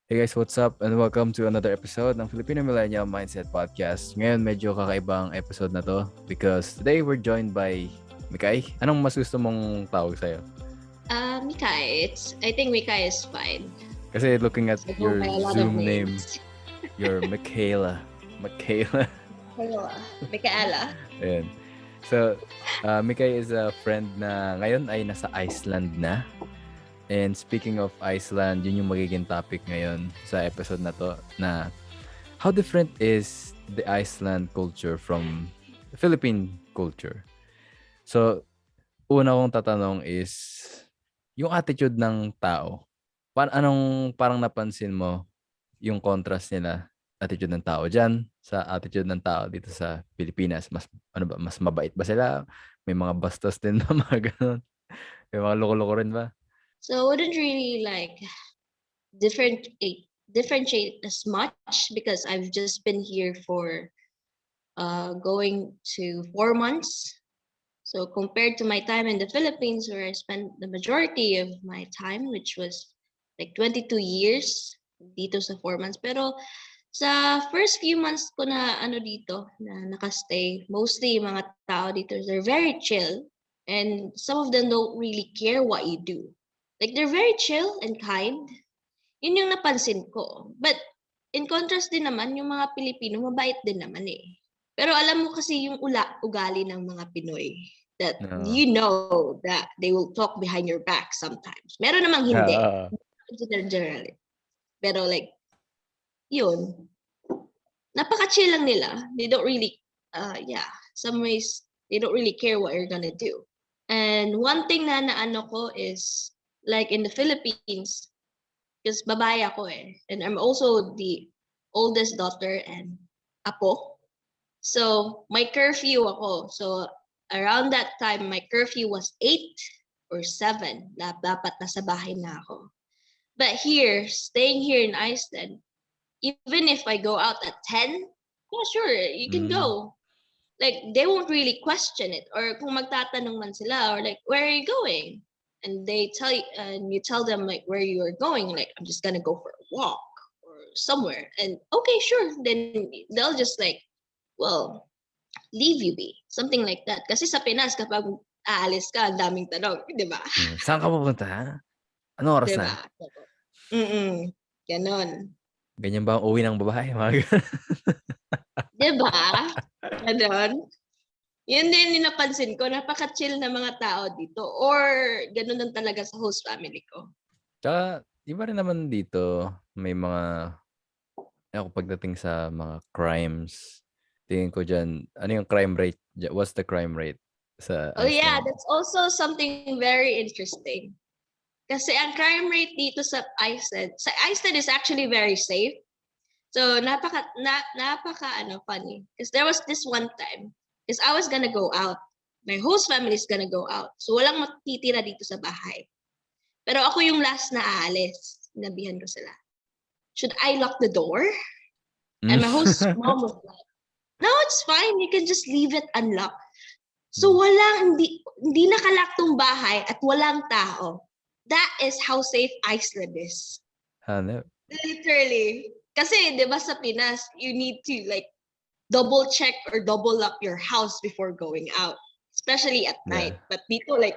Hey guys, what's up? And welcome to another episode ng Filipino Millennial Mindset Podcast. Ngayon, medyo kakaibang episode na to because today we're joined by Mikay. Anong mas gusto mong tawag sa'yo? Mikay. I think Mikay is fine. Kasi looking at your Zoom name, you're Michaela. Michaela. Ayan. So, Mikay is a friend na ngayon ay nasa Iceland na. And speaking of Iceland, yun yung magiging topic ngayon sa episode na to, na how different is the Iceland culture from the Philippine culture? So, una kong tatanong is, yung attitude ng tao. Anong parang napansin mo yung contrast nila, attitude ng tao dyan sa attitude ng tao dito sa Pilipinas? Mas mabait ba sila? May mga bastos din ba, mga ganun? May mga loko-loko rin ba? So I wouldn't really differentiate as much because I've just been here for going to 4 months. So compared to my time in the Philippines, where I spent the majority of my time, which was like 22 years dito sa 4 months. Pero sa first few months ko na dito, na nakastay, mostly mga tao dito, they're very chill. And some of them don't really care what you do. Like, they're very chill and kind. Yun yung napansin ko. But, in contrast din naman, yung mga Pilipino, mabait din naman eh. Pero alam mo kasi yung ugali ng mga Pinoy, that you know that they will talk behind your back sometimes. Meron namang hindi. Generally. Pero like, yun. Napaka-chill lang nila. They don't really, some ways, they don't really care what you're gonna do. And one thing na naano ko is, like in the Philippines, because babae ako eh, and I'm also the oldest daughter and apo. So, my curfew ako. So, around that time, my curfew was 8 or 7 na dapat nasa bahay na ako. But here, staying here in Iceland, even if I go out at 10, yeah, sure, you can go. Like, they won't really question it. Or kung magtatanong man sila, or like, where are you going? And they tell you, and you tell them like where you are going, like, I'm just gonna go for a walk or somewhere. And okay, sure. Then they'll just like, well, leave you be. Something like that. Kasi sa Pinas, kapag aalis ka, ang daming tanong, di ba? Saan ka pupunta? Ano oras diba? na? Ganon. Ganyan ba ang uwi ng babae? Diba? Ganon. Yun din yung napansin ko, napaka-chill na mga tao dito. Or ganun lang talaga sa host family ko. Tsaka, iba rin naman dito, may mga, pagdating sa mga crimes, tingin ko dyan, ano yung crime rate? What's the crime rate sa Iceland? Oh yeah, that's also something very interesting. Kasi ang crime rate dito sa Iceland is actually very safe. So, napaka funny. Because there was this one time, because I was gonna go out. My host family is gonna go out. So, walang matitira dito sa bahay. Pero ako yung last na aalis. Sinabihan ko sila, should I lock the door? And my host mom was like, no, it's fine. You can just leave it unlocked. So, hindi nakalock tong bahay at walang tao. That is how safe Iceland is. No. Literally. Kasi, di ba sa Pinas, you need to like double check or double lock your house before going out. Especially at night. But dito, like,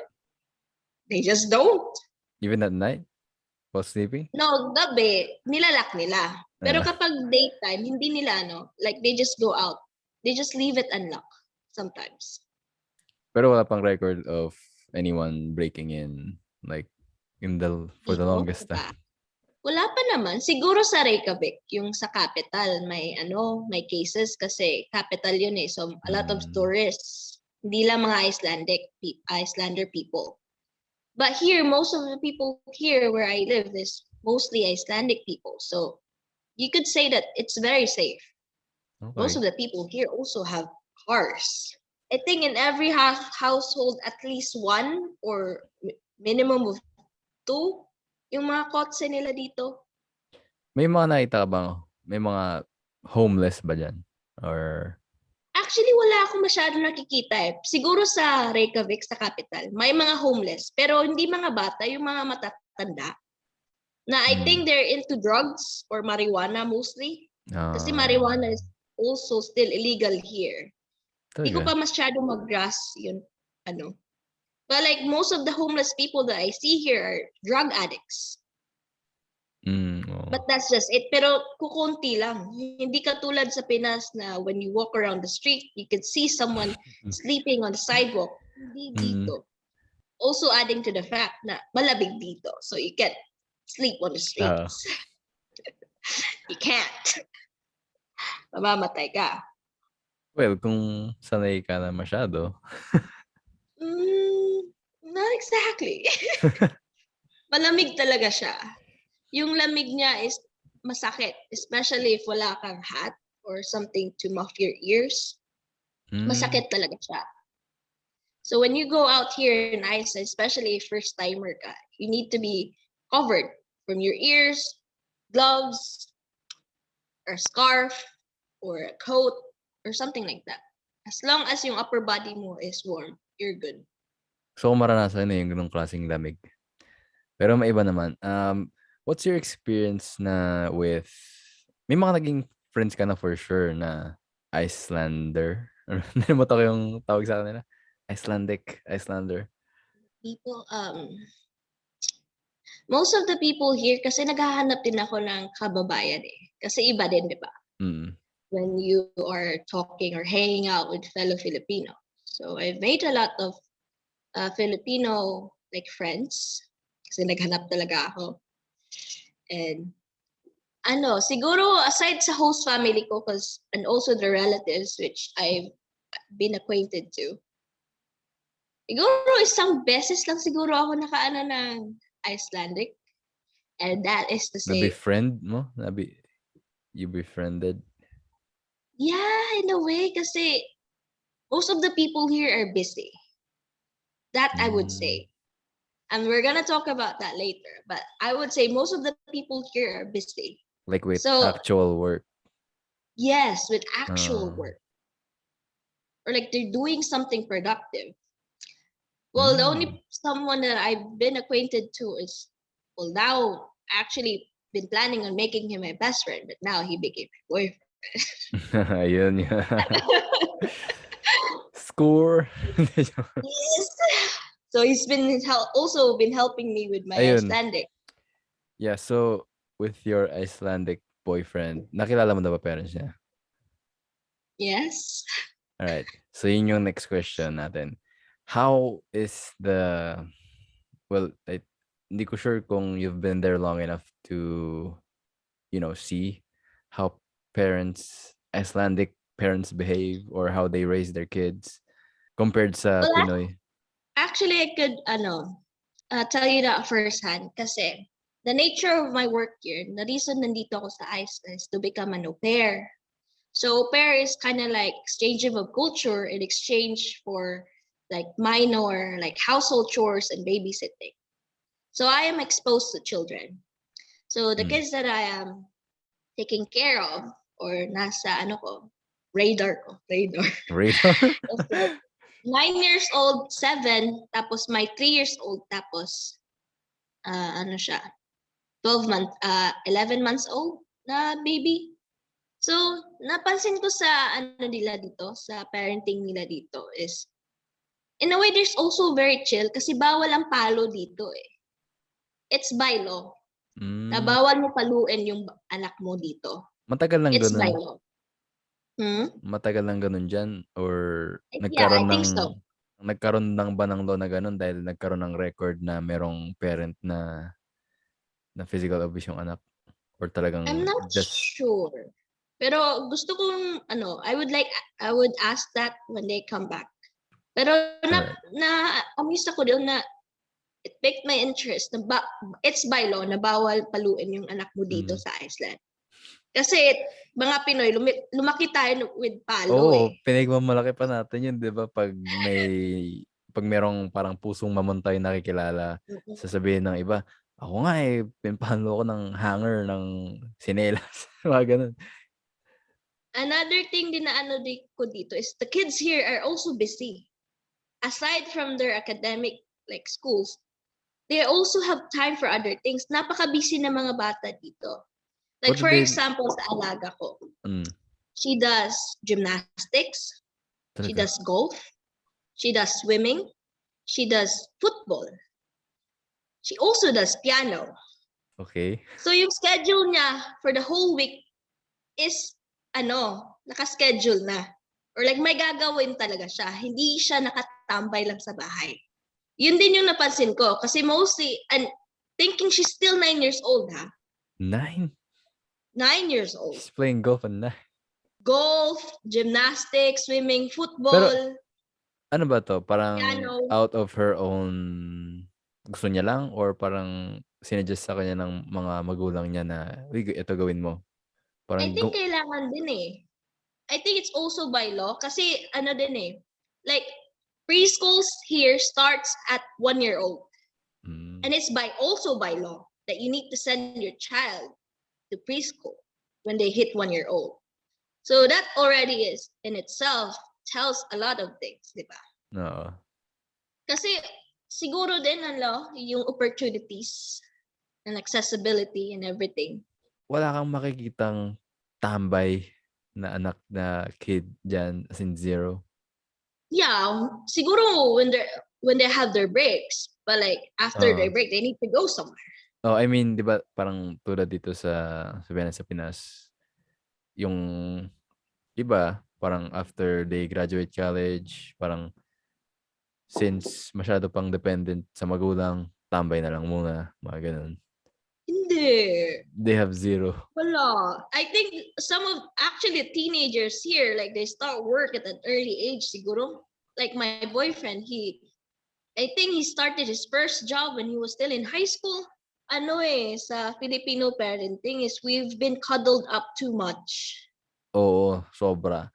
they just don't. Even at night? While sleeping? No, gabi, nilalak nila. Pero kapag daytime, hindi nila, like, they just go out. They just leave it unlocked sometimes. Pero wala pang record of anyone breaking in, like, for the longest time. Wala pa naman. Siguro sa Reykjavik, yung sa capital, may cases kasi capital yun eh. So, a lot of tourists. Hindi lang mga Icelander people. But here, most of the people here where I live is mostly Icelandic people. So, you could say that it's very safe. Okay. Most of the people here also have cars. I think in every household, at least one or minimum of 2 yung mga kotse nila dito. May mga nakita bang, may mga homeless ba dyan? Or... Actually, wala akong masyado nakikita eh. Siguro sa Reykjavik, sa capital, may mga homeless. Pero hindi mga bata, yung mga matatanda Na I Mm. think they're into drugs or marijuana mostly. Kasi marijuana is also still illegal here. Di ko Talaga? pa masyado mag-grasp yun, ano. But like most of the homeless people that I see here are drug addicts. Oo. But that's just it. Pero kukunti lang. Hindi katulad sa Pinas na when you walk around the street, you could see someone sleeping on the sidewalk. Hindi dito. Also adding to the fact na malamig dito. So you can't sleep on the streets. You can't. Mamamatay ka. Well, kung sanay ka na masyado. Not exactly. Malamig talaga siya. Yung lamig niya is masakit, especially if wala kang hat or something to muff your ears. Masakit talaga siya. So when you go out here in Iceland, especially first timer ka, you need to be covered from your ears, gloves, or scarf, or a coat, or something like that. As long as yung upper body mo is warm, you're good. So, maranasan na yung ganung klaseng lamig. Pero may iba naman. What's your experience na with... May mga naging friends ka na for sure na Icelander? Nalimutan ko yung tawag sa kanila. Icelander. People, most of the people here, kasi naghahanap din ako ng kababayan eh. Kasi iba din, di ba? When you are talking or hanging out with fellow Filipinos. So I've made a lot of Filipino like friends. Kasi naghanap talaga ako. And siguro aside sa host family ko and also the relatives which I've been acquainted to. Siguro isang beses lang siguro ako nakaano ng Icelandic. And that is to say, Na-befriend mo? You befriended? yeah, in a way, kasi most of the people here are busy. That I would say. And we're gonna talk about that later. But I would say most of the people here are busy. Like with So, actual work? yes, with actual work. Or like they're doing something productive. Well, the only someone that I've been acquainted to is, well, now actually been planning on making him my best friend, but now he became my boyfriend. Ayun. Score. Yes. So he's been also been helping me with my Icelandic. Yeah, so with your Icelandic boyfriend, nakilala mo na ba parents niya? Yes. Alright. So yun yung next question natin. How is well, hindi ko sure kung you've been there long enough to, see how Icelandic parents behave or how they raise their kids compared sa Pinoy. Actually, I could tell you that firsthand kasi the nature of my work here, the reason nandito ako sa Iceland is to become an au pair. So au pair is kind of like exchange of culture in exchange for like minor like household chores and babysitting. So I am exposed to children. So the kids that I am taking care of or nasa radar. Radar? It's like 9 years old, 7, tapos my 3 years old, tapos 11 months old na baby. So, napansin ko sa nila dito, sa parenting nila dito is, in a way, there's also very chill kasi bawal ang palo dito eh. It's by law. Na bawal mo paluin yung anak mo dito. Matagal lang It's ganun. by law. Matagal lang ganun dyan? Or Yeah, I think so. nagkaroon ng ba ng law na ganun dahil nagkaroon ng record na merong parent na physical abuse yung anak? Or talagang I'm not sure. Pero gusto kong I would ask that when they come back. Pero na-amuse ako doon na it piqued my interest na it's by law na bawal paluin yung anak mo dito sa Iceland. Kasi mga Pinoy, lumaki tayo with palo eh. Pinagmamalaki pa natin yun, di ba? Pag merong parang pusong mamuntay nakikilala, sasabihin ng iba, ako nga pinapalo ko ng hanger ng sinelas. Mga ganun. Another thing din na ko dito is the kids here are also busy. Aside from their academic like schools, they also have time for other things. Napaka-busy ng mga bata dito. Like What do for they... example, sa alaga ko, Mm, she does gymnastics, she talaga? does golf, she does swimming, she does football, she also does piano. Okay. So yung schedule niya for the whole week is naka-schedule na. Or like may gagawin talaga siya. Hindi siya nakatambay lang sa bahay. Yun din yung napansin ko. Kasi mostly, and thinking she's still 9 years old, ha? 9? 9 years old. She's playing golf and 9. Golf, gymnastics, swimming, Pero, football, ano ba to? Parang piano. out of her own gusto niya lang? Or parang sinuggest sa kanya ng mga magulang niya na, uy, ito gawin mo? I Parang, think kailangan din eh. I think it's also by law. Kasi din eh. Like, preschools here starts at 1 year old. And it's also by law that you need to send your child to preschool when they hit 1 year old. So that already is in itself tells a lot of things, di ba? oo. Kasi siguro din yung opportunities and accessibility and everything. Wala kang makikitang tambay na anak na kid dyan, as in 0. Yeah, siguro when they have their breaks, but like after their break, they need to go somewhere. Oh, I mean, 'di ba parang tulad dito sabihin sa Pinas, yung iba parang after they graduate college, parang since masyado pang dependent sa magulang, tambay na lang muna, mga ganun. Hindi. They have 0. Wala. I think some of actually teenagers here, like they start work at an early age siguro. Like my boyfriend, I think he started his first job when he was still in high school. Sa Filipino parenting is we've been cuddled up too much. Oo, sobra.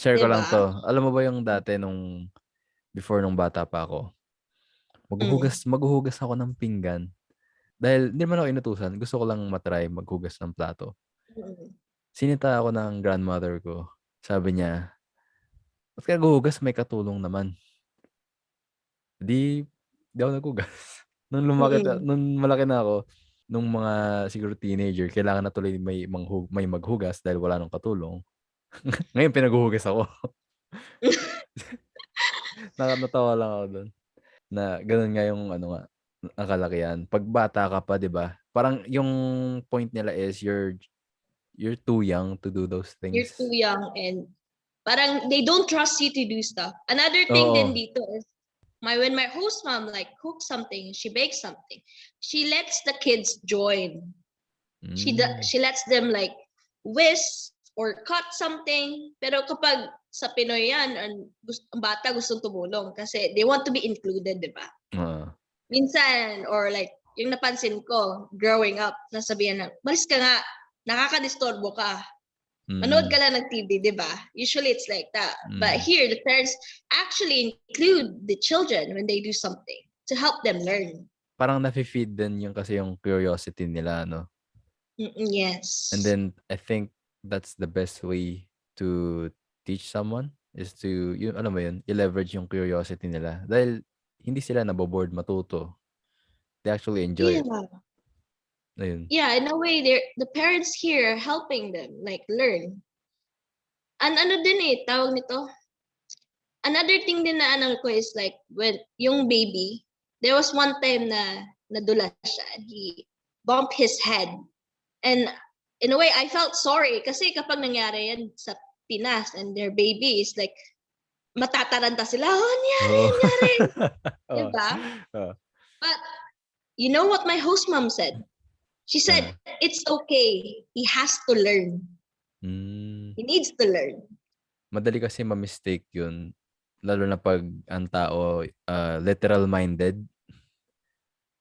Share ko lang Diba? 'to. Alam mo ba yung dati before nung bata pa ako, maghuhugas ako ng pinggan. Dahil hindi naman ako inutusan, gusto ko lang matry maghugas ng plato. Mm. Sinita ako ng grandmother ko. Sabi niya, "Ba't ka naghuhugas? May katulong naman." Di ako naghugas. Nung malaki na ako, nung mga siguro teenager, kailangan na tuloy may maghugas dahil wala nang katulong. Ngayon pinaghuhugas ako. Natawa lang ako dun. Na ganun nga yung ang kalakihan. Pag bata ka pa, 'di ba? Parang yung point nila is you're too young to do those You're things. too young and parang they don't trust you to do stuff. Another thing Oo. din dito is when my host mom like cooks something, she bakes something, she lets the kids join. She lets them like whisk or cut something. Pero kapag sa Pinoy yan, ang bata gustong tumulong kasi they want to be included, di ba? Minsan, or like, yung napansin ko, growing up, nasabihan na, malis ka nga, nakakadisturbo ka. Manood ka lang ng TV, di ba? Usually it's like that. But here, the parents actually include the children when they do something to help them learn. Parang nafe-feed din yung kasi yung curiosity nila, no? Yes. And then, I think that's the best way to teach someone is to, alam mo yun, i-leverage yung curiosity nila. Dahil hindi sila naboboard matuto. They actually enjoy it. Ayun. Yeah, in a way, the parents here are helping them like learn. And tawag nito? Another thing din na ko is like when yung baby, there was one time na nadulas siya and he bumped his head. And in a way, I felt sorry kasi kapag nangyari yan sa Pinas and their baby is like matataranta sila, nangyari. Diba? But you know what my host mom said? She said, it's okay. He has to learn. He needs to learn. Madali kasi ma-mistake yun. Lalo na pag ang tao literal-minded.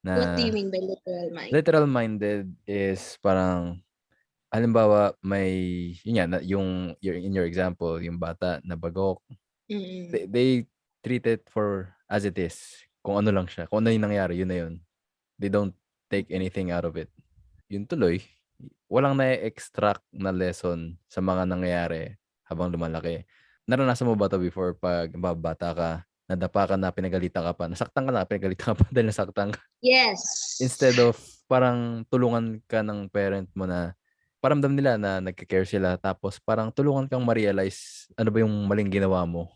What do you mean by literal-minded? Literal-minded is parang, halimbawa, in your example, yung bata na bagok, they treat it as it is. Kung ano lang siya. Kung ano yung nangyari, yun na yun. They don't take anything out of it. Yun tuloy, walang na-extract na lesson sa mga nangyayari habang lumalaki. Naranasan mo ba ito before pag bata ka, nadapa ka na, pinagalitan ka pa, nasaktan ka na, pinagalitan ka pa dahil nasaktan ka. Yes. Instead of parang tulungan ka ng parent mo na paramdam nila na nagke-care sila, tapos parang tulungan kang ma-realize ano ba yung maling ginawa mo.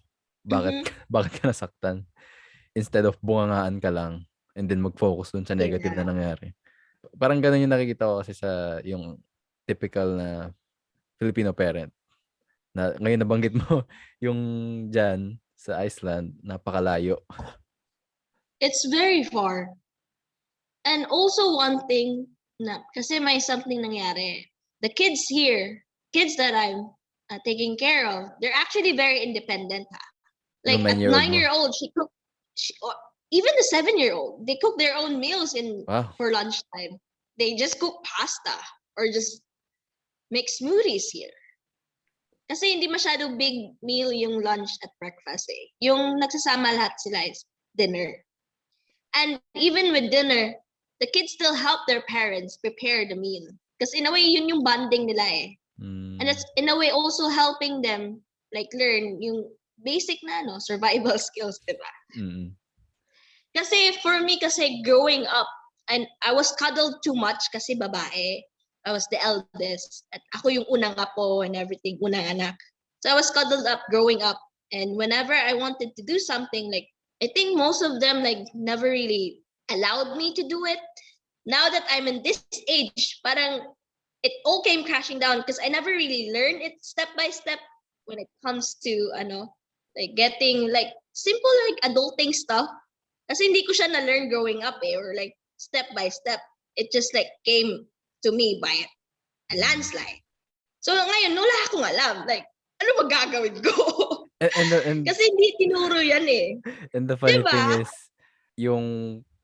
Bakit Mhm. bakit ka nasaktan? Instead of bungangaan ka lang and then mag-focus dun sa negative na Yeah. nangyari. Parang ganun yung nakikita ko kasi sa yung typical na Filipino parent. Na ngayon nabanggit mo yung diyan sa Iceland, napakalayo. It's very far. And also one thing na kasi may something nangyari. The kids here, kids that I'm taking care of, they're actually very independent. Yung Like at 9-year-old mo. 9-year-old, or even the 7-year-old, they cook their own meals Wow. for lunchtime. They just cook pasta or just make smoothies here. Kasi hindi masyado big meal yung lunch at breakfast eh. Yung nagsasama lahat sila is dinner. And even with dinner, the kids still help their parents prepare the meal. Kasi in a way, yun yung bonding nila eh. And it's in a way also helping them like learn yung basic na survival skills, diba? Kasi for me, kasi growing up, and I was cuddled too much kasi babae. I was the eldest. At ako yung unang apo and everything, unang anak. So I was cuddled up growing up. And whenever I wanted to do something, like, I think most of them like never really allowed me to do it. Now that I'm in this age, parang it all came crashing down because I never really learned it step by step when it comes to like getting like simple like adulting stuff. Kasi hindi ko siya na-learn growing up eh, or like step by step. It just like came to me by a landslide. So ngayon, wala akong alam. Like, ano magagawin ko? And Kasi hindi tinuro yan eh. and the funny thing Diba? is, yung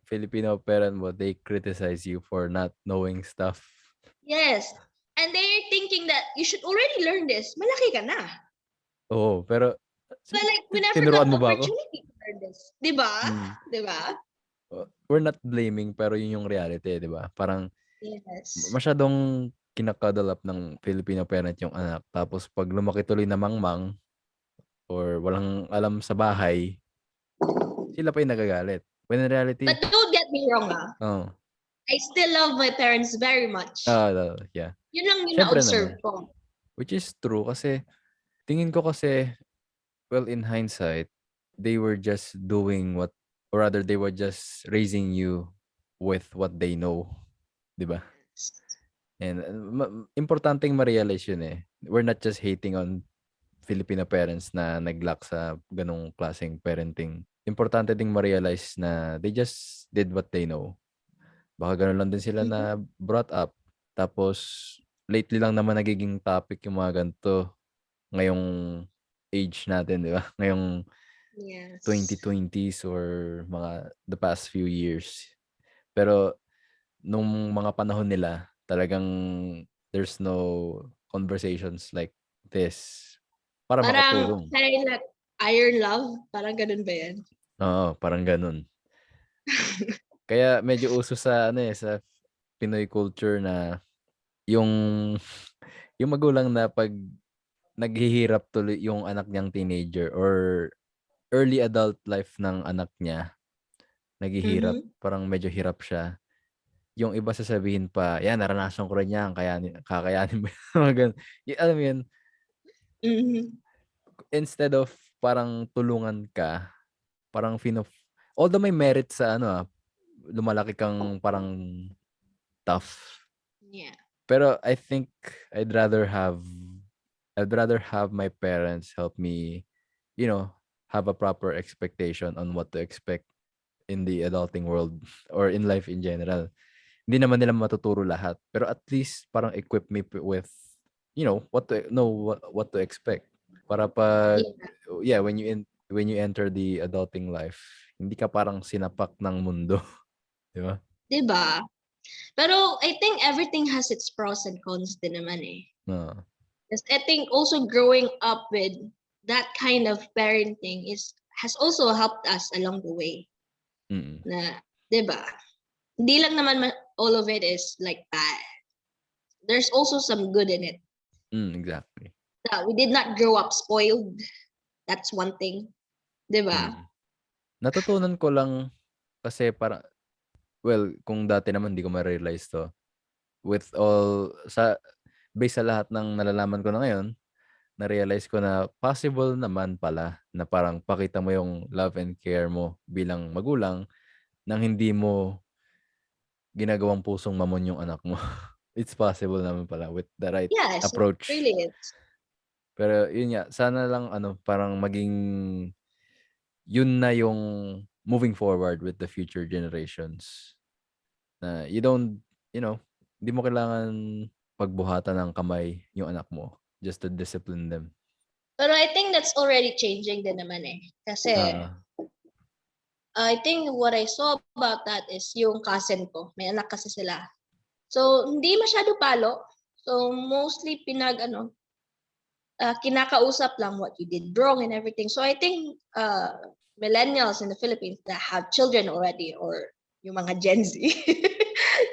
Filipino parent mo, they criticize you for not knowing stuff. Yes. And they're thinking that you should already learn this. Malaki ka na. Oo, pero But like, we never tinuruan got mo ba ako? opportunity to learn this. Diba? Diba? We're not blaming, pero yun yung reality, di ba? Parang Yes. masyadong kinakadal up ng Filipino parent yung anak. Tapos pag lumaki tuloy na mangmang or walang alam sa bahay, sila pa yung nagagalit. When in reality, But don't get me wrong I still love my parents very much. Yeah. Yun lang yung Syempre na-observe naman. ko. Which is true kasi tingin ko kasi, well, in hindsight, they were just doing what, or rather they were just raising you with what they know. Di ba? And importanteng ma-realize yun eh. We're not just hating on Filipino parents na nag-lack sa ganong klaseng parenting. Importante ding ma-realize na they just did what they know. Baka ganun lang din sila na brought up. Tapos, lately lang naman nagiging topic yung mga ganito ngayong age natin, di ba? Ngayong 2020s or mga the past few years. Pero, nung mga panahon nila, talagang there's no conversations like this para Parang, makatulong. like, iron love? Parang ganun ba yan? Oo, parang ganun. Kaya medyo uso sa sa Pinoy culture na yung yung magulang na pag naghihirap tuloy yung anak niyang teenager or early adult life ng anak niya, naghihirap, parang medyo hirap siya. Yung iba sasabihin pa, yan, naranasan ko rin yan, kakayanin mo yan. Mga ganun. Alam mo yun, instead of parang tulungan ka, parang although may merit sa lumalaki kang parang tough. Yeah. Pero I think I'd rather have my parents help me, have a proper expectation on what to expect in the adulting world or in life in general. Hindi naman nila matuturo lahat, pero at least parang equip me with, what to know, what to expect. Para pag when you enter the adulting life, hindi ka parang sinapak ng mundo, di ba? Diba? Pero I think everything has its pros and cons din naman eh. Because I think also growing up with that kind of parenting has also helped us along the way. Na, diba? Hindi lang naman all of it is like bad. There's also some good in it. Exactly. That we did not grow up spoiled. That's one thing. Diba? Natutunan ko lang kasi kung dati naman di ko ma-realize 'to. Based sa lahat ng nalalaman ko na ngayon, na-realize ko na possible naman pala na parang pakita mo yung love and care mo bilang magulang nang hindi mo ginagawang pusong mamon yung anak mo. It's possible naman pala with the right Yes, it approach. really is. Pero yun nga, sana lang parang maging yun na yung moving forward with the future generations. Na you don't, you know, hindi mo kailangan pagbuhatan ng kamay yung anak mo just to discipline them. Pero I think that's already changing din naman eh. Kasi Ah, I think what I saw about that is yung cousin ko. May anak kasi sila. So, hindi masyado palo. So, mostly kinakausap lang what you did wrong and everything. So, I think millennials in the Philippines that have children already or yung mga Gen Z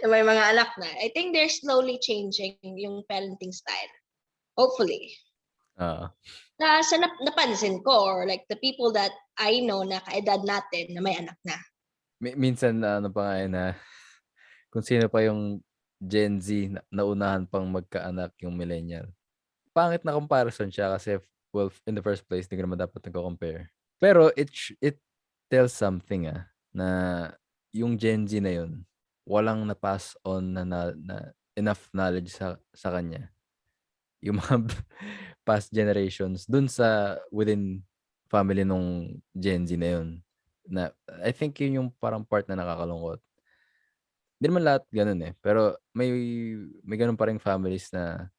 na may mga anak na, I think they're slowly changing yung parenting style. Hopefully. ah. Napansin ko or like the people that I know na kaedad natin na may anak na. Minsan na pa nga na kung sino pa yung Gen Z na naunahan pang magkaanak yung millennial. Pangit na comparison siya kasi in the first place, hindi ka naman dapat nagko-compare. Pero it tells something, na yung Gen Z na yun, walang na-pass on na enough knowledge sa kanya. Yung mga past generations dun sa within family nung Gen Z na yun. Na I think yun yung parang part na nakakalungkot. Hindi naman lahat gano'n, pero may gano'n pa ring families na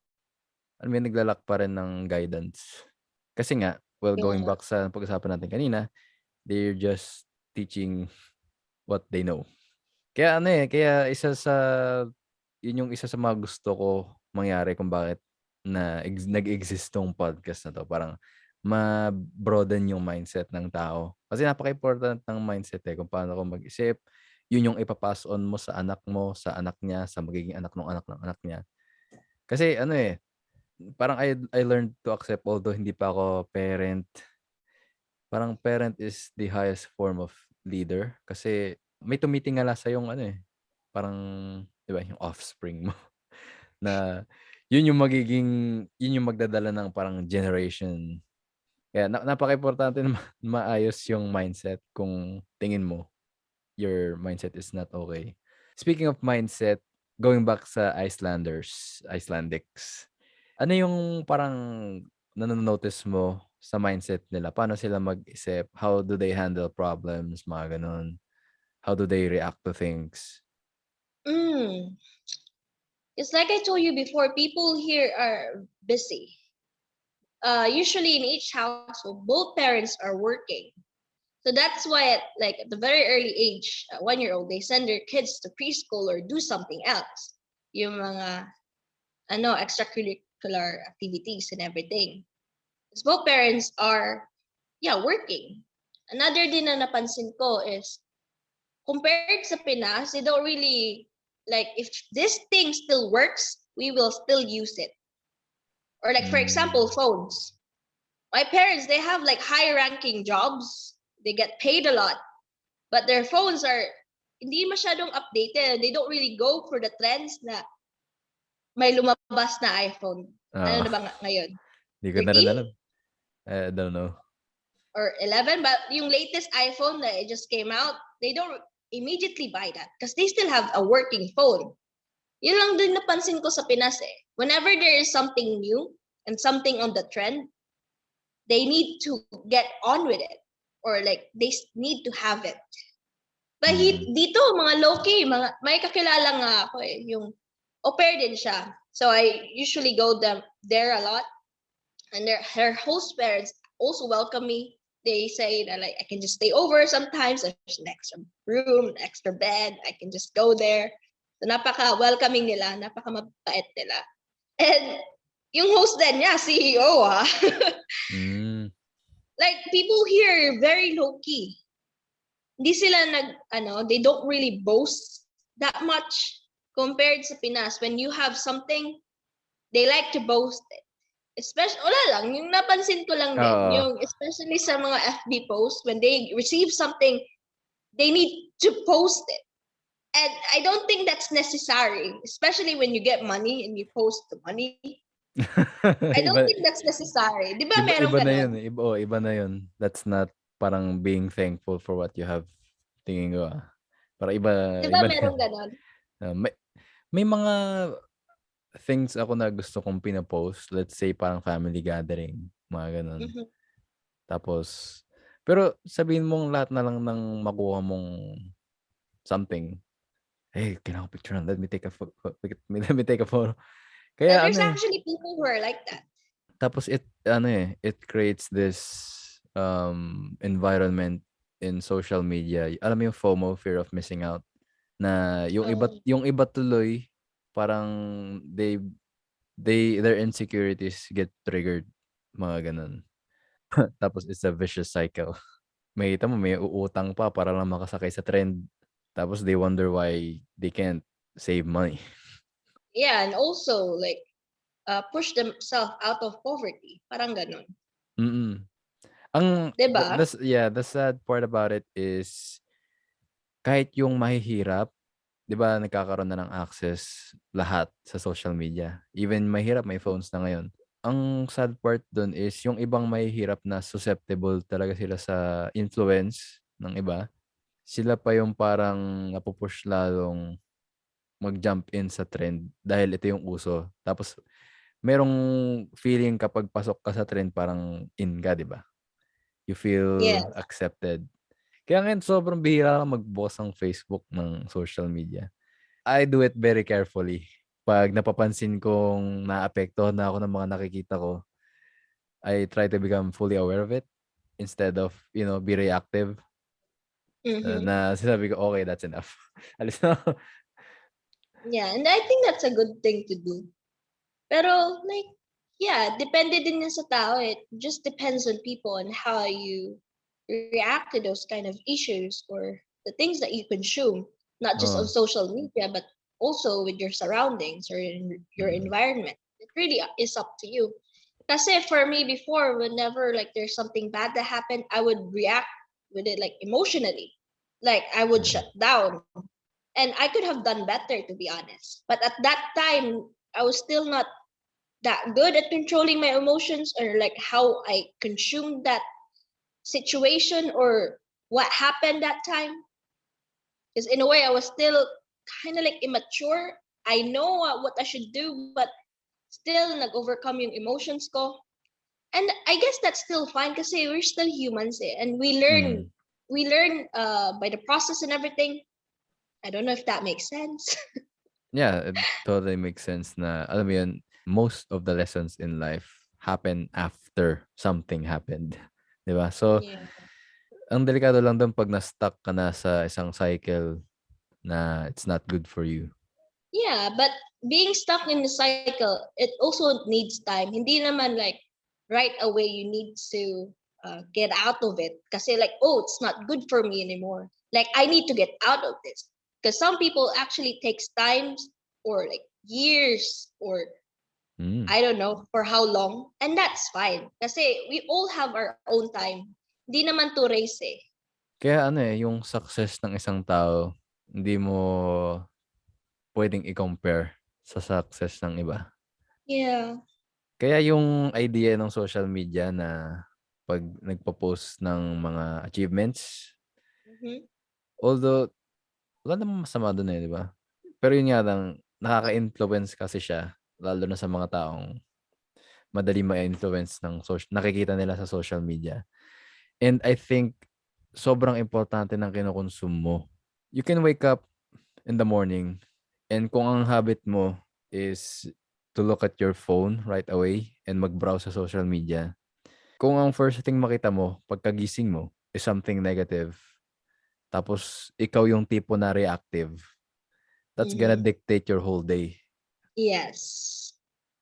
alam mo yun, nagla-lack pa rin ng guidance. Kasi nga, going Yung back sa pag-usapan natin kanina, they're just teaching what they know. Kaya yun yung isa sa mga gusto ko mangyari kung bakit nag-exist 'tong podcast na 'to. Parang ma-broaden yung mindset ng tao. Kasi napaka-important ng mindset, kung paano ka mag-isip. Yun yung ipa-pass on mo sa anak mo, sa anak niya, sa magiging anak ng anak ng anak niya. Kasi parang I learned to accept although hindi pa ako parent. Parang parent is the highest form of leader kasi may tumitingala sa yung parang 'di ba, yung offspring mo na yun yung magdadala ng parang generation. Kaya napakaimportante na maayos yung mindset kung tingin mo your mindset is not okay. Speaking of mindset, going back sa Icelandics, ano yung parang nano-notice mo sa mindset nila? Paano sila mag-isip? How do they handle problems, mga gano'n? How do they react to things? mm, it's like I told you before, people here are busy. Usually in each household, both parents are working. So that's why at the very early age, 1-year-old, they send their kids to preschool or do something else. Yung mga extracurricular activities and everything. Because both parents are working. Another din na napansin ko is compared sa Pinas, they don't really like if this thing still works, we will still use it. Or like for example, Hmm, phones. My parents, they have like high ranking jobs. They get paid a lot, but their phones are hindi masyadong updated. They don't really go for the trends na may lumabas na iPhone. Ano oo. na ba ngayon? Di ko na rin 13 alam. I don't know. or 11? But yung latest iPhone that it just came out, they don't immediately buy that because they still have a working phone. Yun lang din napansin ko sa Pinas eh. Whenever there is something new and something on the trend, they need to get on with it or like they need to have it. But Mm. dito, mga low-key, may kakilala nga ako eh, yung au pair din siya. So I usually go there a lot. And her host parents also welcome me. They say that like I can just stay over sometimes. There's an extra room, an extra bed. I can just go there. So napaka-welcoming nila, napaka-mabait nila. And yung host din niya, CEO ha. Hmm, Like people here very low key. Hindi sila they don't really boast that much compared sa Pinas. When you have something, they like to boast it. Especially, wala lang, yung napansin ko lang din, Oo. yung especially sa mga FB posts, when they receive something, they need to post it. And I don't think that's necessary, especially when you get money and you post the money. I don't Iba think that's necessary. Di ba iba merong iba na 'yun, ganon? eh. Iba na 'yun. That's not parang being thankful for what you have, tingin ko, Parang iba Di ba iba na 'yun. merong ganon? May mga things ako na gusto kong pino-post, let's say parang family gathering, mga gano'n. Mhm. Tapos pero sabihin mong lahat na lang ng makuha mong something, "Hey, kailangan ko picturean, let me take a let me take a photo." Kaya There's ano, actually people who are like that. tapos it creates this, environment in social media. Alam mo yung FOMO, fear of missing out, na Um, yung iba tuloy parang their insecurities get triggered, mga gano'n. Tapos it's a vicious cycle. Makikita mo may uutang pa para lang makasakay sa trend, tapos they wonder why they can't save money. yeah, and also like push themselves out of poverty. Parang ganon. Mm. Ang Di the ba? the s yeah, the sad part about it is kahit yung mahihirap, 'di ba nagkakaroon na ng access lahat sa social media. Even mahirap may phones na ngayon. Ang sad part dun is yung ibang mahihirap na susceptible talaga sila sa influence ng iba, sila pa yung parang napu-push lalong mag-jump in sa trend dahil ito yung uso. Tapos merong feeling kapag pasok ka sa trend parang in ka, 'di ba? You feel Yes. accepted. Kaya ngayon sobrang bihira lang magbukas ng Facebook, ng social media. I do it very carefully. 'Pag napapansin kong naapektuhan na ako ng mga nakikita ko, I try to become fully aware of it instead of, be reactive, Mm-hmm. na sinabi ko, "Okay, that's enough." Alis na ako. Yeah, and I think that's a good thing to do. Pero like, yeah, depende din yan sa tao. It just depends on people and how you react to those kind of issues or the things that you consume, not just on Oo, social media, but also with your surroundings or in your mm, environment. It really is up to you. Kasi for me before, whenever like there's something bad that happened, I would react with it like emotionally. Like I would mm, shut down. And I could have done better to be honest. But at that time, I was still not that good at controlling my emotions or like how I consumed that situation or what happened that time. Because in a way, I was still kind of like immature. I know what I should do, but still nag-overcome yung emotions ko. And I guess that's still fine because we're still humans and mm. we learn by the process and everything. I don't know if that makes sense. Yeah, it totally makes sense na alam mo yun, most of the lessons in life happen after something happened, 'di ba? So, Yeah. ang delikado lang dun 'pag na-stuck ka na sa isang cycle na it's not good for you. Yeah, but being stuck in the cycle, it also needs time. Hindi naman like right away you need to get out of it. Kasi like, oh, it's not good for me anymore. Like I need to get out of this. Because some people actually takes times or like years or Hmm. I don't know for how long. And that's fine. Kasi we all have our own time. Hindi naman to race eh. Kaya ano, yung success ng isang tao, hindi mo puwedeng i-compare sa success ng iba. Yeah. Kaya yung idea ng social media na 'pag nagpo-post ng mga achievements, Mm-hmm. although wala namang masama dun, 'di ba? Pero yun nga lang, nakaka-influence kasi siya lalo na sa mga taong madali ma-influence ng nakikita nila sa social media. And I think sobrang importante ng kino-consume mo. You can wake up in the morning and kung ang habit mo is to look at your phone right away and mag-browse sa social media, kung ang first thing makita mo pagkagising mo is something negative, tapos ikaw yung tipo na reactive, that's gonna Mm-hmm. dictate your whole day. Yes.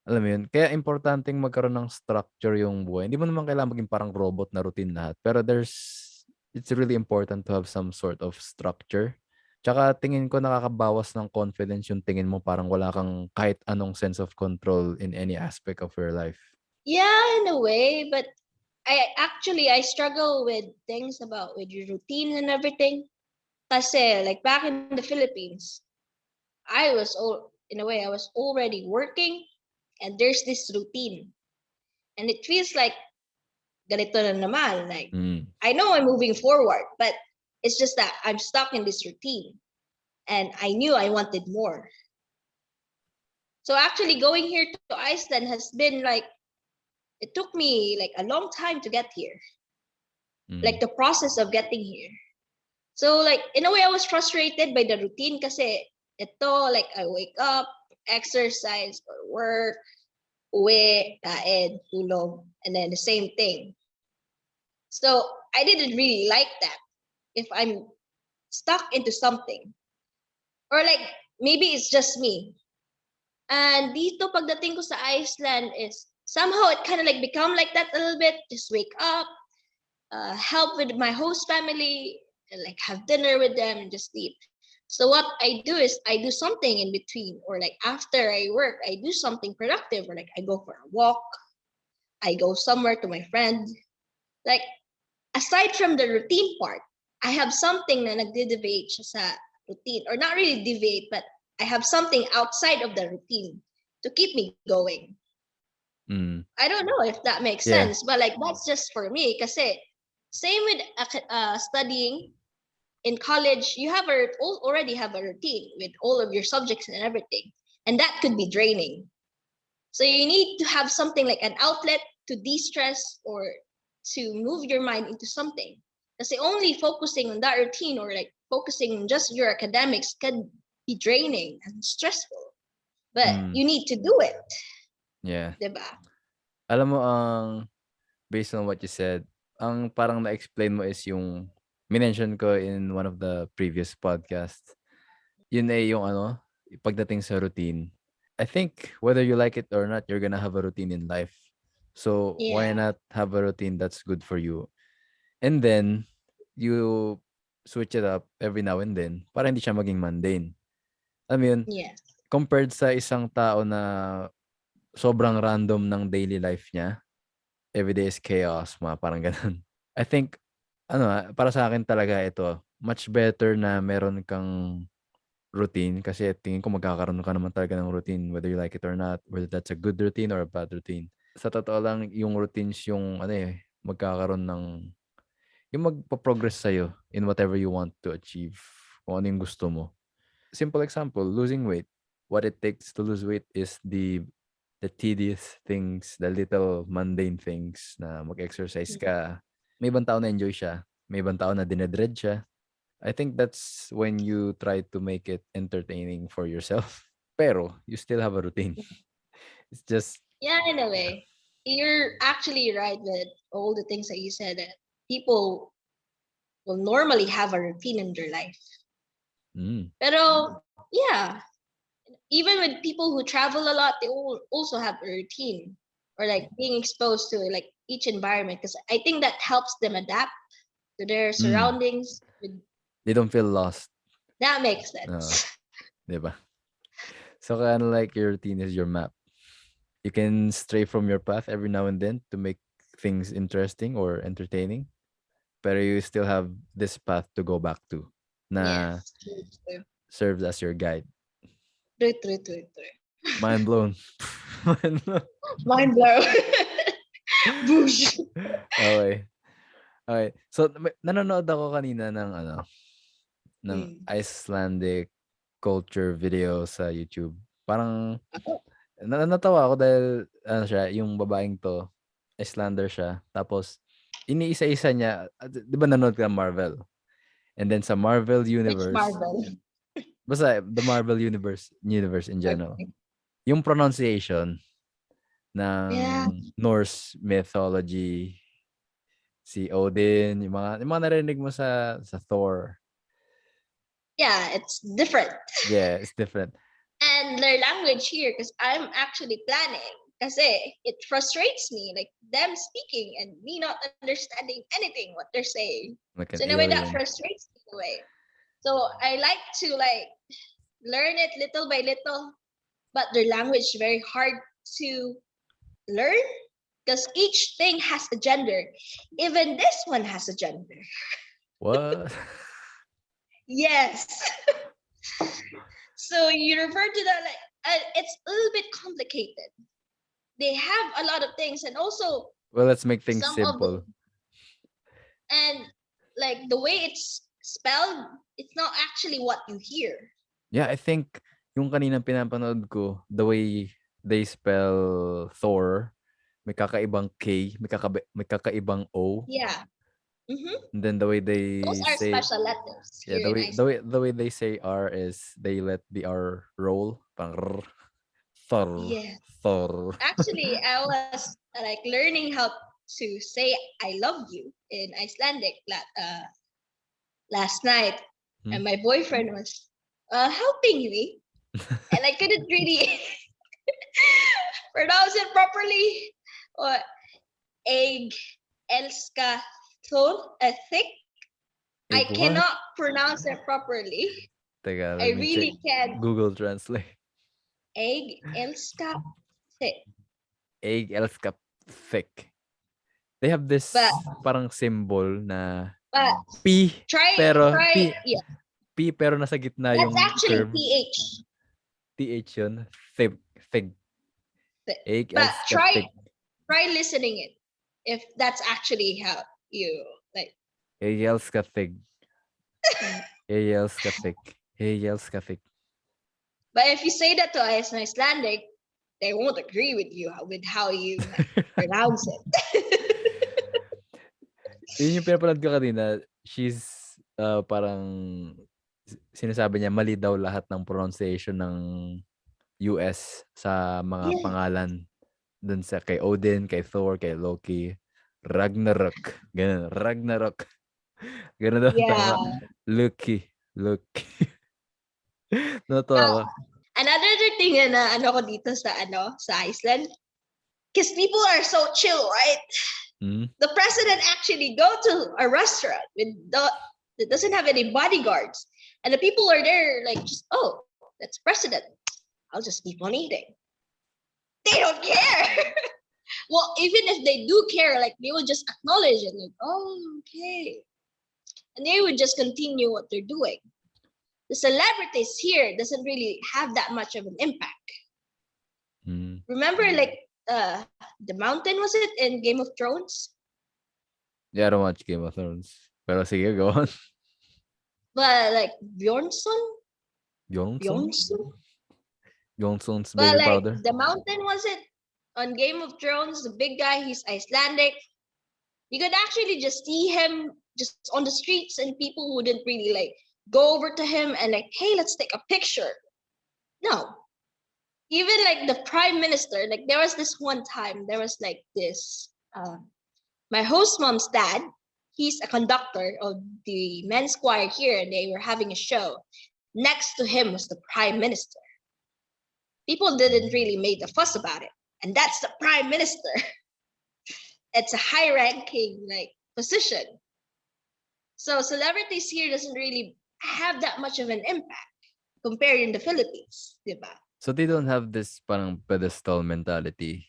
Alam mo yun? Kaya importanteng magkaroon ng structure yung buhay. Hindi mo naman kailangan maging parang robot na routine lahat. Pero it's really important to have some sort of structure. Tsaka tingin ko nakakabawas ng confidence yung tingin mo parang wala kang kahit anong sense of control in any aspect of your life. Yeah, in a way, but I struggle with things about with your routine and everything. Kasi like back in the Philippines, in a way I was already working and there's this routine. And it feels like ganito na naman. Like Mm. I know I'm moving forward, but it's just that I'm stuck in this routine and I knew I wanted more. So actually going here to Iceland has been like it took me like a long time to get here. Like Mm. the process of getting here. So like in a way I was frustrated by the routine kasi ito like I wake up, exercise or work, uwi, kain, tulog, and then the same thing. So I didn't really like that if I'm stuck into something. Or like maybe it's just me. And dito pagdating ko sa Iceland is somehow it kind of like become like that a little bit. Just wake up, help with my host family, and like have dinner with them and just sleep. So what I do is I do something in between, or like after I work, I do something productive, or like I go for a walk, I go somewhere to my friend. Like aside from the routine part, I have something na nagde-deviate siya sa routine, or not really deviate, but I have something outside of the routine to keep me going. Mm. I don't know if that makes Yeah. sense, but like that's just for me. Kasi same with studying in college, you already have a routine with all of your subjects and everything, and that could be draining. So you need to have something like an outlet to de-stress or to move your mind into something. Because only focusing on that routine or like focusing on just your academics can be draining and stressful. But Mm. you need to do it, Yeah. diba? Alam mo based on what you said, ang parang na-explain mo is yung minention ko in one of the previous podcasts. Yun ay yung pagdating sa routine. I think whether you like it or not, you're gonna have a routine in life. So why Yeah, not have a routine that's good for you? And then you switch it up every now and then para hindi siya maging mundane. Alam mo yun, yes, compared sa isang tao na sobrang random ng daily life niya, everyday is chaos, mga parang ganun. I think, para sa akin talaga ito, much better na meron kang routine kasi tingin ko magkakaroon ka naman talaga ng routine whether you like it or not, whether that's a good routine or a bad routine. Sa totoo lang, yung routines yung magkakaroon ng yung magpo-progress sa'yo in whatever you want to achieve, kung ano yung gusto mo. Simple example, losing weight. What it takes to lose weight is the tedious things, the little mundane things na mag-exercise ka. May ibang tao na enjoy siya. May ibang tao na dinedread siya. I think that's when you try to make it entertaining for yourself. Pero, you still have a routine. It's just, yeah. In a way, you're actually right with all the things that you said. That people will normally have a routine in their life. mm, Pero yeah, even with people who travel a lot, they all also have a routine or like being exposed to like each environment because I think that helps them adapt to their mm, surroundings. they don't feel lost. That makes Uh, sense. diba? So, kind of like your routine is your map. You can stray from your path every now and then to make things interesting or entertaining. Pero you still have this path to go back to na Yes, true, true, serves as your guide. true, true, true, true. Mind blown. Mind blown. Mind blow. Boosh. Okay. Okay. So, nanonood ako kanina ng Mm. Icelandic culture video sa YouTube. Parang natawa ako dahil siya, yung babaeng to, Icelander siya. Tapos iniisa-isa niya, 'di ba nanonood ka ng Marvel? And then sa Marvel Which universe, Marvel? basta the Marvel universe in general, Okay. yung pronunciation ng Yeah, Norse mythology, si Odin, yung mga narinig mo sa Thor. yeah, it's different. Yeah, it's different. And their language here, because I'm actually planning. Kasi it frustrates me, like them speaking and me not understanding anything what they're saying. Like So an in a way that alien. frustrates me in a way. So I like to like learn it little by little, but their language is very hard to learn because each thing has a gender. Even this one has a gender. What? Yes. So you refer to that like it's a little bit complicated. They have a lot of things, and also Well, let's make things some of the simple. and like the way it's spelled, it's not actually what you hear. Yeah, I think yung kaninang pinapanood ko, the way they spell Thor, may kakaibang K, may kakaibang O, Yeah. and then the way Those they are say, special letters yeah, here in Iceland. the way they say R is they let the R roll, parang Thor, Yeah. Thor. Actually, I was like learning how to say I love you in Icelandic last night, and my boyfriend was helping me, and I couldn't really pronounce it properly. Or egg elska thor, I think. I Egg what? cannot pronounce it properly. Teka, I let me check. really can't. Google Translate. Egg elska thik. Egg elska thick. They have But this parang symbol na but P pero try yeah. P pero nasa gitna That's yung actually curve. th. TH yun. Fig. Egg But elska try thick. listening it if that's actually how you like. Egg elska thick. Egg elska thick. Egg elska thick. But if you say that to us in Icelandic, they won't agree with you with how you pronounce it. Yun yung pinapanood ko kanina. She's parang sinasabi niya mali daw lahat ng pronunciation ng US sa mga Yeah. pangalan. Dun sa kay Odin, kay Thor, kay Loki. Ragnarok. Ganun. Ragnarok. Ganun daw tama. Yeah. Loki. Natawa ka. Another thing na ano ko dito sa Iceland, because people are so chill, right? The president actually go to a restaurant that doesn't have any bodyguards, and the people are there like, just, oh, that's president. I'll just keep on eating. They don't care. Well, even if they do care, like they will just acknowledge it, like, oh, okay, and they would just continue what they're doing. The celebrities here doesn't really have that much of an impact. Remember, like the mountain, was it in Game of Thrones? Yeah, I don't watch Game of Thrones. Pero sige, go on. But like Bjornsson? Johnson's But baby like powder. the mountain, was it on Game of Thrones? The big guy, he's Icelandic. You could actually just see him just on the streets, and people wouldn't really like go over to him and like, hey, let's take a picture. No. Even like the prime minister, like there was this one time, there was like this, my host mom's dad, he's a conductor of the men's choir here, and they were having a show. Next to him was the prime minister. People didn't really make a fuss about it. And that's the prime minister. It's a high-ranking like position. So celebrities here doesn't really have that much of an impact compared in the Philippines, diba? So they don't have this parang pedestal mentality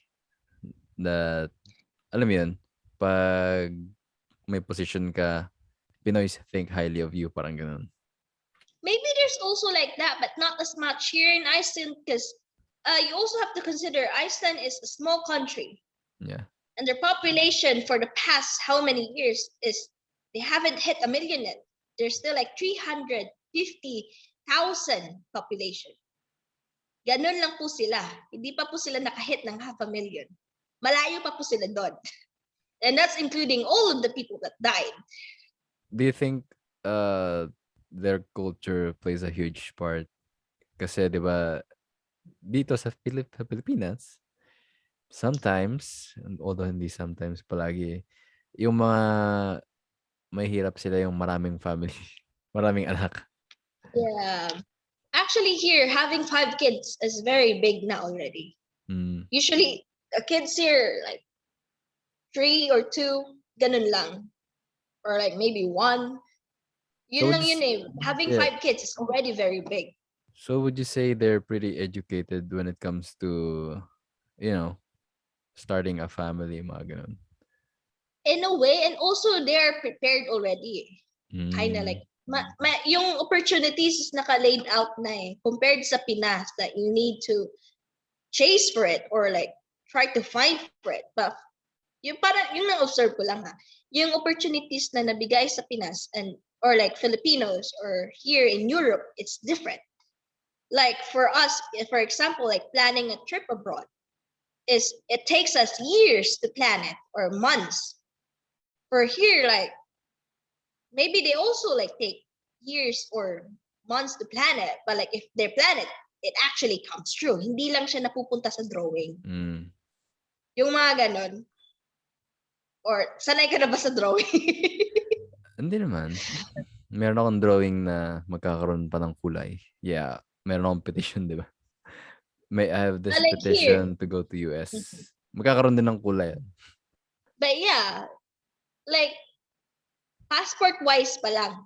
that, alam mo yun, pag may position ka, Pinoys think highly of you, parang ganun. Maybe there's also like that, but not as much here in Iceland, because you also have to consider Iceland is a small country. Yeah. And their population for the past how many years is they haven't hit 1 million yet. There's still like 350,000 population. Ganun lang po sila. Hindi pa po sila nakahit ng 500,000. Malayo pa po sila doon. And that's including all of the people that died. Do you think their culture plays a huge part? Kasi, di ba, dito sa Pilipinas, sometimes, although hindi sometimes, palagi, yung mga mahirap sila yung maraming family, maraming anak. Yeah. Actually here, having 5 kids is very big now already. Usually, kids here, like 3 or 2, ganun lang. Or like maybe 1. Yun lang yun eh. Having 5 kids is already very big. So would you say they're pretty educated when it comes to, you know, starting a family, mga ganun. In a way, and also they are prepared already. Kind of like, yung opportunities is naka-laid out na eh, compared sa Pinas that you need to chase for it or like try to find for it. But yung parang, yung na-observe ko lang ha, yung opportunities na nabigay sa Pinas and or like Filipinos or here in Europe, it's different. Like for us, for example, like planning a trip abroad, it takes us years to plan it or months. For here, like maybe they also like take years or months to plan it, but like if they plan it, it actually comes true. Hindi lang siya napupunta sa drawing. Yung mga ganon. Or sanay ka na ba sa drawing? Hindi naman. Meron akong drawing na magkakaroon pa ng kulay. Yeah, meron akong petition, di ba? I have this like petition here. to go to US. Magkakaroon din ng kulay. But yeah, like passport-wise pa lang,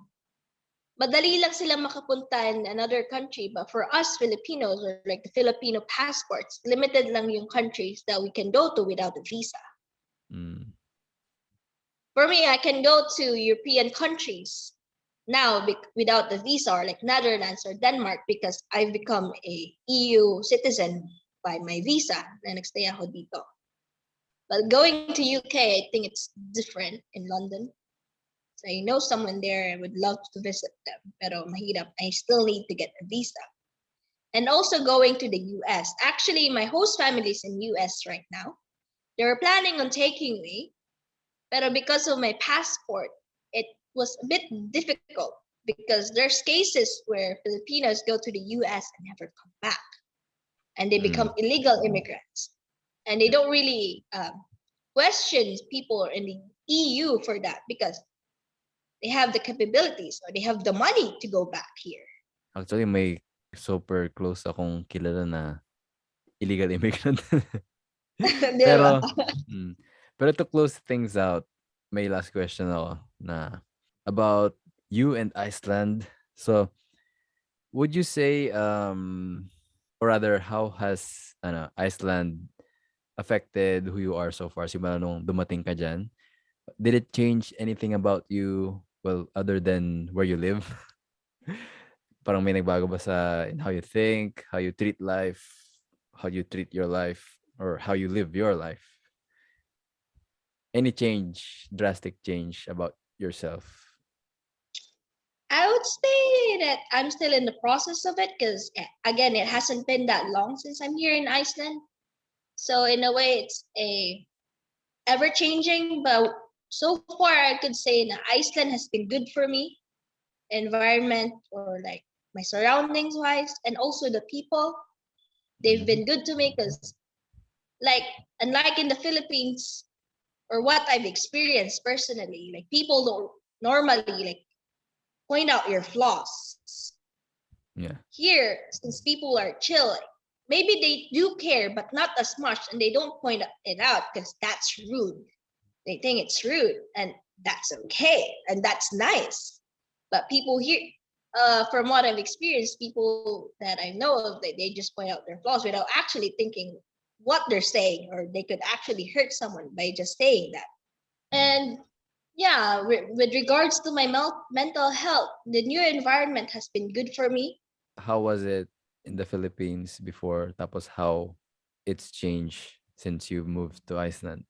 madali lang silang makapunta in another country. But for us Filipinos, or like the Filipino passports, limited lang yung countries that we can go to without a visa. For me, I can go to European countries now without the visa, or like Netherlands or Denmark, because I've become a EU citizen by my visa na nagstay ako dito. But going to UK, I think it's different in London. So I know someone there, I would love to visit them. Pero mahirap, I still need to get a visa. And also going to the US. Actually, my host family is in US right now. They were planning on taking me, pero because of my passport, it was a bit difficult because there's cases where Filipinos go to the US and never come back. And they become illegal immigrants. And they don't really question people in the EU for that because they have the capabilities or they have the money to go back here. Actually, may super close akong kilala na illegal immigrant. Pero to close things out, may last question ako na about you and Iceland. So, would you say, or rather, how has Iceland affected who you are so far? Simula nung dumating ka dyan, did it change anything about you, well, other than where you live? Parang may nagbago ba sa in how you think, how you treat life, how you treat your life, or how you live your life? Any change, drastic change about yourself? I would say that I'm still in the process of it because, again, it hasn't been that long since I'm here in Iceland. So in a way, it's a ever-changing, but so far I could say that Iceland has been good for me, environment or like my surroundings wise, and also the people. They've been good to me because, like, unlike in the Philippines or what I've experienced personally, like people don't normally like point out your flaws. Yeah. Here, since people are chill, like, maybe they do care, but not as much, and they don't point it out because that's rude. They think it's rude, and that's okay, and that's nice. But people here, from what I've experienced, people that I know of, they just point out their flaws without actually thinking what they're saying, or they could actually hurt someone by just saying that. And yeah, with regards to my mental health, the new environment has been good for me. How was it in the Philippines before? Tapos how it's changed since you moved to Iceland?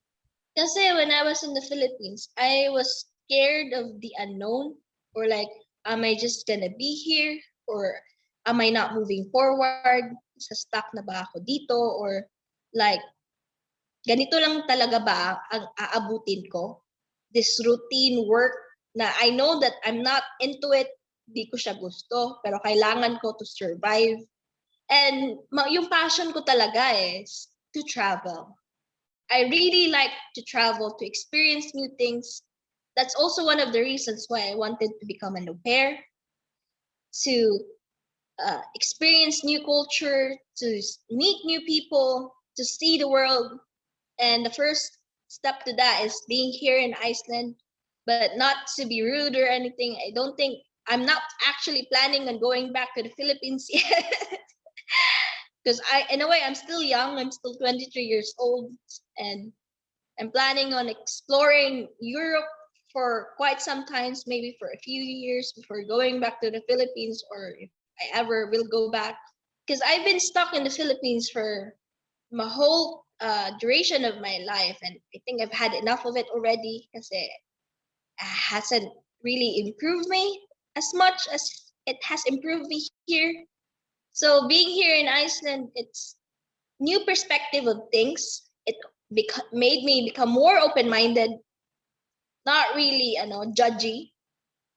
Kasi when I was in the Philippines, I was scared of the unknown, or like, am I just gonna be here, or am I not moving forward? Sa stuck na ba ako dito, or like, ganito lang talaga ba ang aabutin ko? This routine work na I know that I'm not into it, di ko siya gusto, pero kailangan ko to survive. And yung passion ko talaga is to travel. I really like to travel, to experience new things. That's also one of the reasons why I wanted to become an au pair, to experience new culture, to meet new people, to see the world. And the first step to that is being here in Iceland, but not to be rude or anything. I'm not actually planning on going back to the Philippines yet. Because in a way, I'm still young. I'm still 23 years old, and I'm planning on exploring Europe for quite some times, maybe for a few years before going back to the Philippines, or if I ever will go back. Because I've been stuck in the Philippines for my whole duration of my life, and I think I've had enough of it already because it hasn't really improved me as much as it has improved me here. So being here in Iceland, it's new perspective of things. It made me become more open-minded, not really, judgy,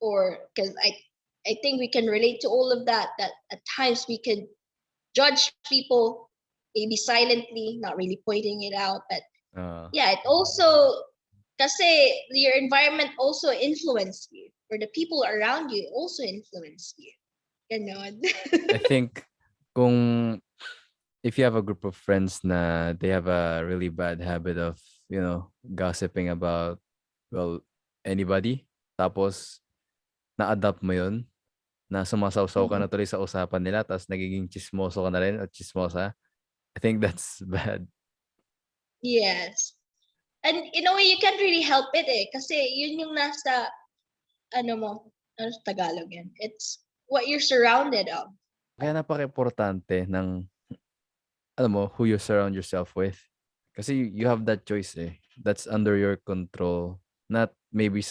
or because I think we can relate to all of that. That at times we could judge people, maybe silently, not really pointing it out. But Uh, yeah, it also, kasi your environment also influence you, or the people around you also influence you. Ganon. I think kung if you have a group of friends na they have a really bad habit of, gossiping about, well, anybody, tapos na-adapt mo yun, na sumasawsaw ka na tuloy sa usapan nila, tapos nagiging chismoso ka na rin at chismosa, I think that's bad. Yes. And in a way, you can't really help it eh. Kasi yun yung nasa, ano mo, ano sa Tagalog yan? It's what you're surrounded of. Kaya napaka-importante ng, alam mo, who you surround yourself with. Kasi you have that choice eh. That's under your control. Not maybe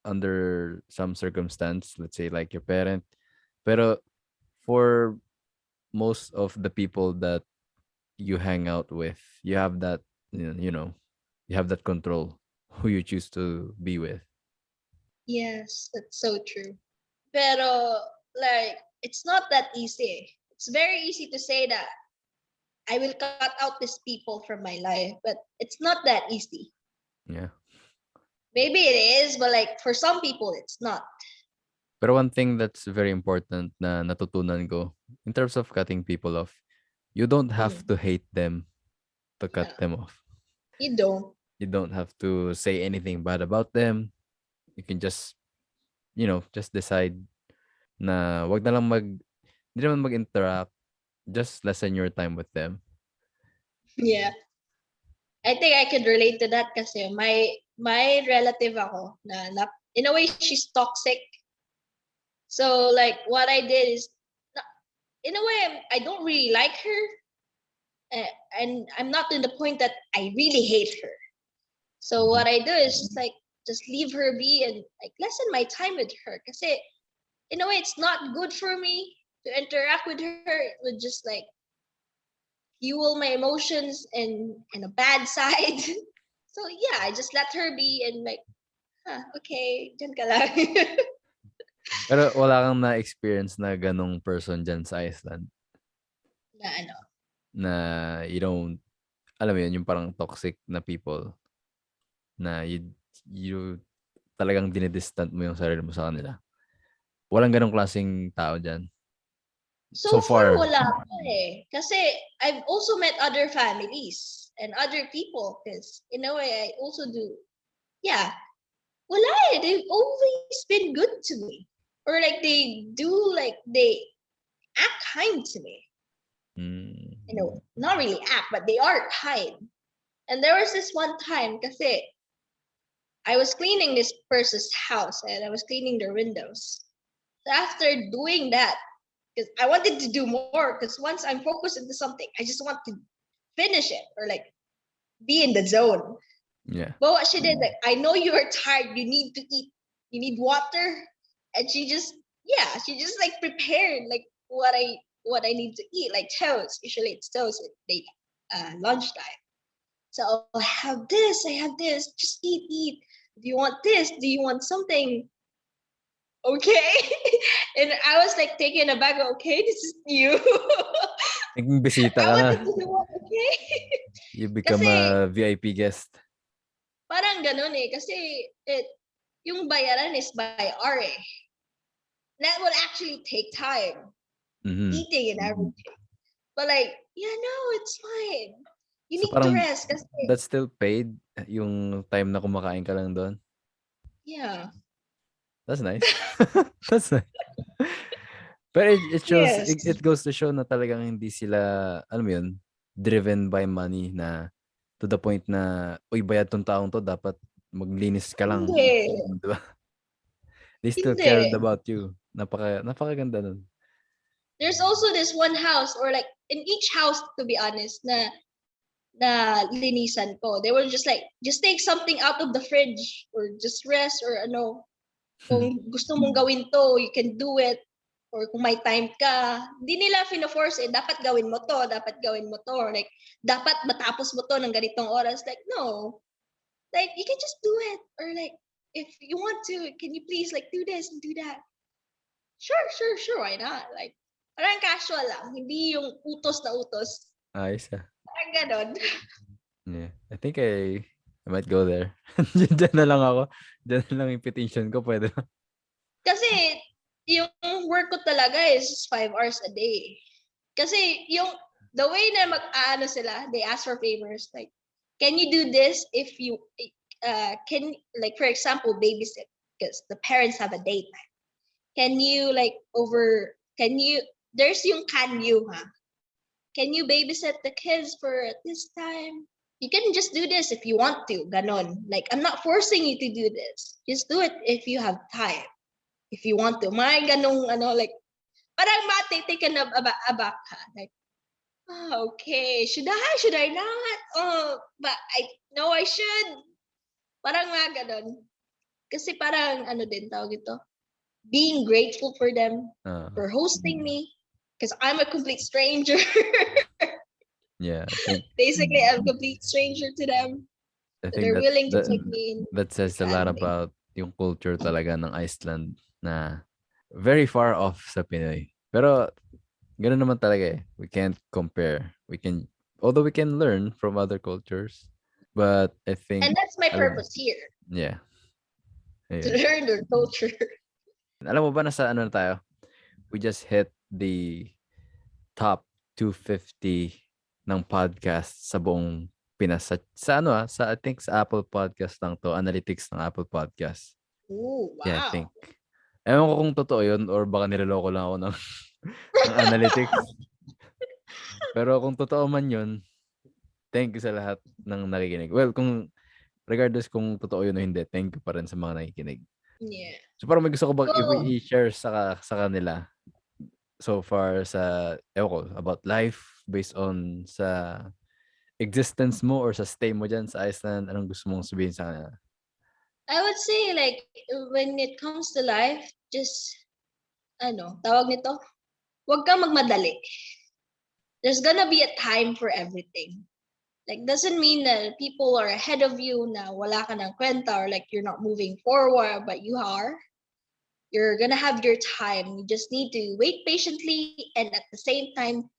under some circumstance, let's say like your parent. Pero for most of the people that you hang out with, you have that, you have that control who you choose to be with. Yes, that's so true. Pero, like, it's not that easy. It's very easy to say that I will cut out these people from my life, but it's not that easy. Yeah. Maybe it is, but like for some people, it's not. Pero one thing that's very important na natutunan ko in terms of cutting people off, you don't have Mm, to hate them to cut yeah, them off. you don't. You don't have to say anything bad about them. You can just, just decide na wag na lang hindi naman mag-interact. Just lessen your time with them. Yeah. I think I could relate to that kasi my relative ako na in a way she's toxic. So like what I did is in a way I don't really like her, and I'm not to the point that I really hate her. So what I do is just leave her be and like lessen my time with her kasi in a way it's not good for me to interact with her. It would just like fuel my emotions in a bad side. So yeah, I just let her be and like, okay, dyan ka lang. Pero wala kang na-experience na ganong person dyan sa Iceland Na ano. na you don't, alam mo yun, yung parang toxic na people na you talagang dinidistant mo yung sarili mo sa kanila. Walang ganong klaseng tao dyan. So So far, far. wala pa eh. Kasi I've also met other families and other people because in a way I also do. Yeah, wala eh. They've always been good to me. Or like they do, like they act kind to me. You know, not really act, but they are kind. And there was this one time kasi I was cleaning this person's house and I was cleaning their windows. So after doing that, because I wanted to do more, because once I'm focused into something, I just want to finish it or like be in the zone. Yeah. But what she did, like, I know you are tired, you need to eat, you need water. And she just like prepared like what I need to eat, like toast. Usually it's toast at late lunchtime. So I have this, just eat. Do you want this? Do you want something? Okay. And I was like taken aback, okay, this is new. Naging bisita I ka na. wanted to know, okay. You become Kasi a VIP guest. parang ganun eh. Kasi yung bayaran is by hour eh. That will actually take time. Eating and everything. But like, yeah, no, it's fine. You So need to parang rest kasi, that's still paid yung time na kumakain ka lang doon? yeah. That's nice. That's nice. Pero it shows, Yes. it goes to show na talagang hindi sila, alam mo yun, driven by money na to the point na, uy, bayad tong taong to, dapat maglinis ka lang. Hindi. Diba? They still Hindi. cared about you. Napakaganda nun. There's also this one house, or like in each house, to be honest, na linisan ko. They were just like, just take something out of the fridge or just rest or ano. Kung gusto mong gawin to, you can do it. Or kung may time ka, hindi nila fina-force dapat gawin mo to, dapat gawin mo to. Or like, dapat matapos mo to ng ganitong oras. Like, no. Like, you can just do it. Or like, if you want to, can you please like do this and do that? Sure, why not? Like, parang casual lang. Hindi yung utos na utos. Ayos ah. Parang ganon. Yeah. I think I might go there. Diyan na lang ako. Diyan na lang yung petition ko. Pwede na. Kasi, yung work ko talaga is 5 hours a day. Kasi, the way na mag-ano sila, they ask for favors. Like, can you do this if you, like, for example, babysit? Because the parents have a daytime. Can you, like, there's yung can you, ha? Can you babysit the kids for this time? You can just do this if you want to, ganon. Like, I'm not forcing you to do this. Just do it if you have time. If you want to. May ganong, like, parang taken aback ka. Like, okay, should I not? Oh, but I know I should. Parang mga ganon. Kasi parang, din tawag ito, being grateful for them, for hosting me, because I'm a complete stranger. Yeah, I think Basically, I'm a complete stranger to them. I So think they're willing to take me in. that says a lot about yung culture talaga ng Iceland na very far off sa Pinoy. Pero ganoon naman talaga eh. We can't compare. Although we can learn from other cultures, but I think And that's my purpose here, yeah. to Ayun. learn their culture. Alam mo ba nasa ano na tayo? We just hit the top 250 ng podcast sa buong Pinas. Sa I think sa Apple Podcast lang to, analytics ng Apple Podcast. Ooh, wow. Yeah, I think. Ewan ko kung totoo yun or baka niloloko lang ako ng, ng analytics. Pero kung totoo man yun, thank you sa lahat ng nakikinig. Well, regardless kung totoo yun o hindi, thank you pa rin sa mga nakikinig. Yeah. So parang may gusto ko bang i-share sa kanila so far sa, ewan ko, about life based on sa existence mo or sa stay mo dyan sa Iceland. Anong gusto mong sabihin sa kanila? I would say, like, when it comes to life, just, tawag nito, huwag kang magmadali. There's gonna be a time for everything. Like, doesn't mean that people are ahead of you na wala ka ng kwenta or like you're not moving forward, but you are. You're gonna have your time. You just need to wait patiently and at the same time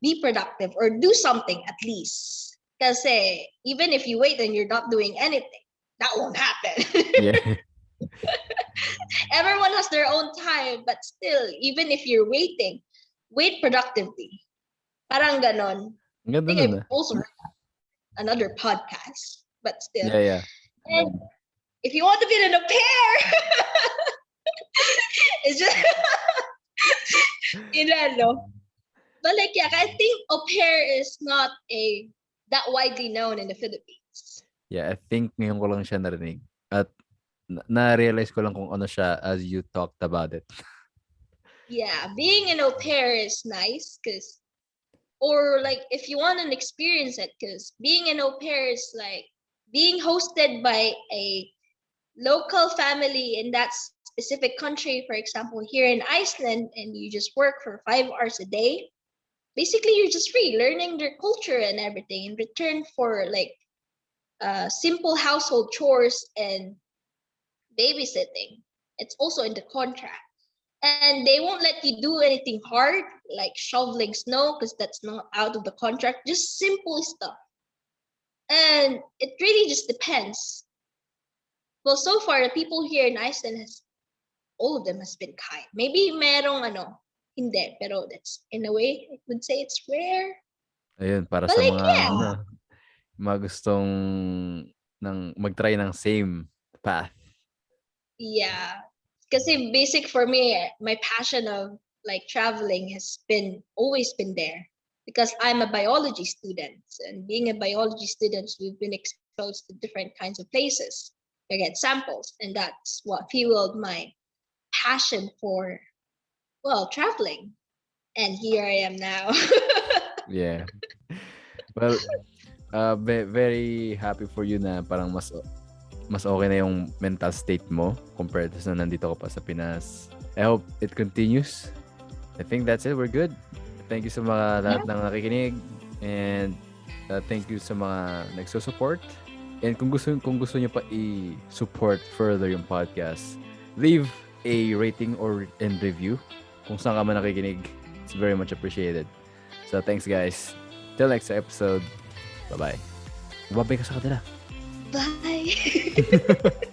be productive or do something at least. Kasi even if you wait and you're not doing anything, that won't happen. Yeah. Everyone has their own time, but still, even if you're waiting, wait productively. Parang ganon. Ang ganda I think nun I've also heard another podcast, but still. Yeah. And if you want to be an au pair, it's just, But like, yeah, I think au pair is not that widely known in the Philippines. Yeah, I think ngayon ko lang siya narinig. At na-realize ko lang kung ano siya as you talked about it. Yeah, being an au pair is nice or like if you want to experience it, because being an au pair is like being hosted by a local family in that specific country. For example, here in Iceland, and you just work for 5 hours a day. Basically, you're just free learning their culture and everything in return for like simple household chores and babysitting. It's also in the contract. And they won't let you do anything hard, like shoveling snow, because that's not out of the contract. Just simple stuff. And it really just depends. Well, so far, the people here in Iceland, all of them has been kind. Maybe merong hindi, pero that's, in a way, I would say it's rare. Ayun, para But sa like, mga, mga gustong mag-try ng same path. Yeah. Kasi basic for me, my passion of like traveling has been always been there because I'm a biology student, and being a biology student, we've been exposed to different kinds of places. I get samples, and that's what fueled my passion for, well, traveling. And here I am now. Yeah. Well, very happy for you na parang mas okay na yung mental state mo compared to nandito ka pa sa Pinas. I hope it continues. I think that's it. We're good. Thank you sa mga lahat ng nakikinig, and thank you sa mga nagsusupport. And kung gusto niyo pa i-support further yung podcast, leave a rating and review kung saan ka man nakikinig. It's very much appreciated. So thanks guys. Till next episode. Bye-bye. Babay ka sa kanila. Bye.